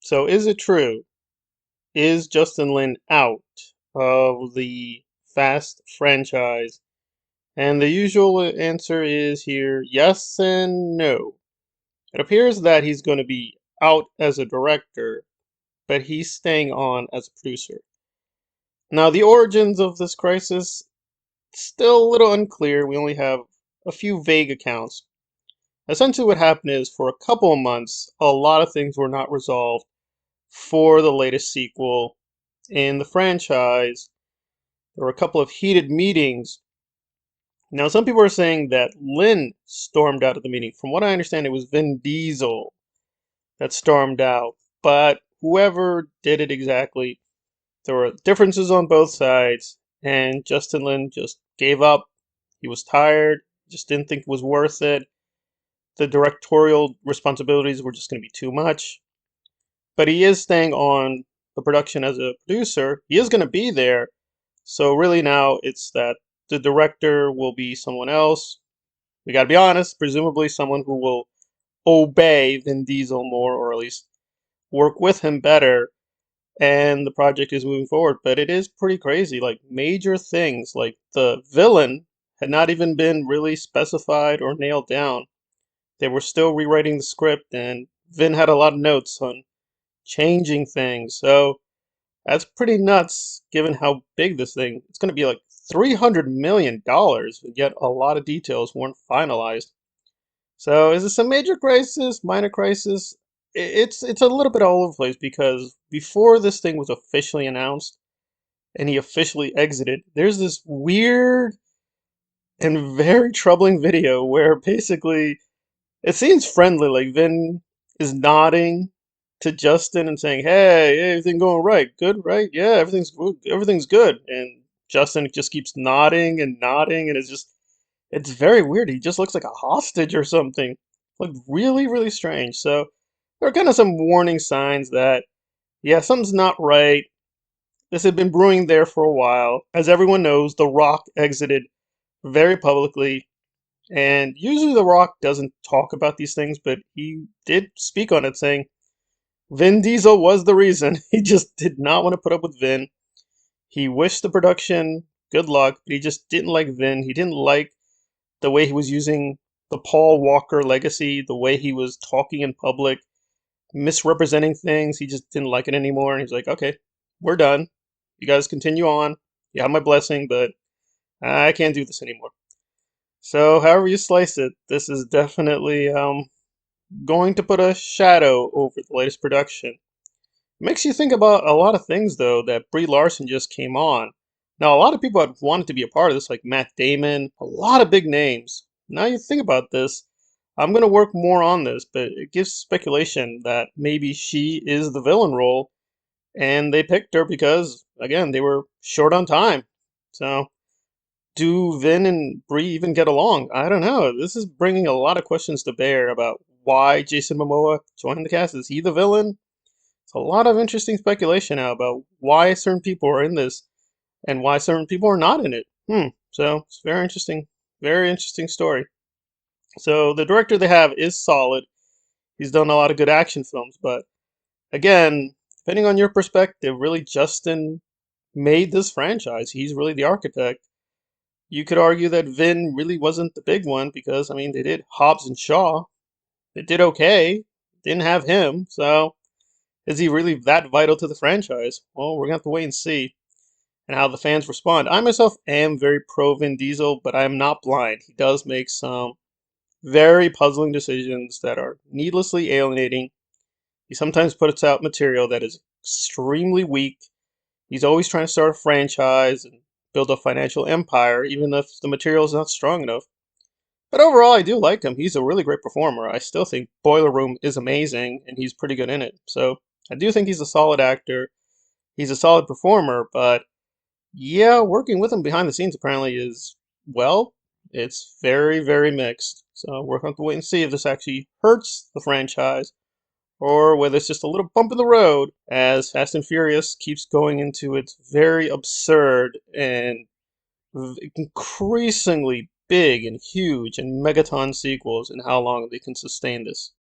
So is it true? Is Justin Lin out of the Fast franchise? And the usual answer is here yes and no. It appears that he's going to be out as a director, but he's staying on as a producer. Now, the origins of this crisis still a little unclear. We only have a few vague accounts. Essentially, what happened is for a couple of months, a lot of things were not resolved for the latest sequel in the franchise. There were a couple of heated meetings. Now, some people are saying that Lin stormed out of the meeting. From what I understand, it was Vin Diesel that stormed out. But whoever did it exactly, there were differences on both sides, and Justin Lin just gave up. He was tired, just didn't think it was worth it. The directorial responsibilities were just going to be too much. But he is staying on the production as a producer. He is going to be there. So really now it's that the director will be someone else. We got to be honest, presumably someone who will obey Vin Diesel more, or at least work with him better, and the project is moving forward. But it is pretty crazy. Like major things, like the villain had not even been really specified or nailed down. They were still rewriting the script, and Vin had a lot of notes on changing things. So that's pretty nuts given how big this thing. It's going to be like $300 million, yet a lot of details weren't finalized. So is this a major crisis, minor crisis? It's a little bit all over the place because before this thing was officially announced and he officially exited, there's this weird and very troubling video where basically it seems friendly, like Vin is nodding to Justin and saying, "Hey, everything going right? Good, right? Yeah, everything's good. Everything's good." And Justin just keeps nodding and nodding, and it's very weird. He just looks like a hostage or something. Like really, really strange. So there are kind of some warning signs that yeah, something's not right. This had been brewing there for a while. As everyone knows, The Rock exited very publicly, and usually The Rock doesn't talk about these things, but he did speak on it, saying Vin Diesel was the reason. He just did not want to put up with Vin. He wished the production good luck, but he just didn't like Vin. He didn't like the way he was using the Paul Walker legacy, the way he was talking in public, misrepresenting things. He just didn't like it anymore. And he's like, okay, we're done. You guys continue on. You have my blessing, but I can't do this anymore. So, however you slice it, this is definitely going to put a shadow over the latest production. Makes you think about a lot of things, though, that Brie Larson just came on. Now, a lot of people had wanted to be a part of this, like Matt Damon, a lot of big names. Now you think about this, I'm going to work more on this, but it gives speculation that maybe she is the villain role, and they picked her because, again, they were short on time. So, do Vin and Brie even get along? I don't know. This is bringing a lot of questions to bear about why Jason Momoa joined the cast. Is he the villain? It's a lot of interesting speculation now about why certain people are in this and why certain people are not in it. So it's very interesting story. So the director they have is solid. He's done a lot of good action films, but again, depending on your perspective, really Justin made this franchise. He's really the architect. You could argue that Vin really wasn't the big one because I mean they did Hobbs and Shaw. They did okay. Didn't have him, so is he really that vital to the franchise? Well, we're gonna have to wait and see, and how the fans respond. I myself am very pro Vin Diesel, but I'm not blind. He does make some very puzzling decisions that are needlessly alienating. He sometimes puts out material that is extremely weak. He's always trying to start a franchise and build a financial empire, even if the material is not strong enough. But overall, I do like him. He's a really great performer. I still think Boiler Room is amazing, and he's pretty good in it. So I do think he's a solid actor. He's a solid performer, but yeah, working with him behind the scenes apparently is, well, it's very, very mixed. So we're going to have to wait and see if this actually hurts the franchise or whether it's just a little bump in the road as Fast and Furious keeps going into its very absurd and increasingly big and huge and megaton sequels, and how long they can sustain this.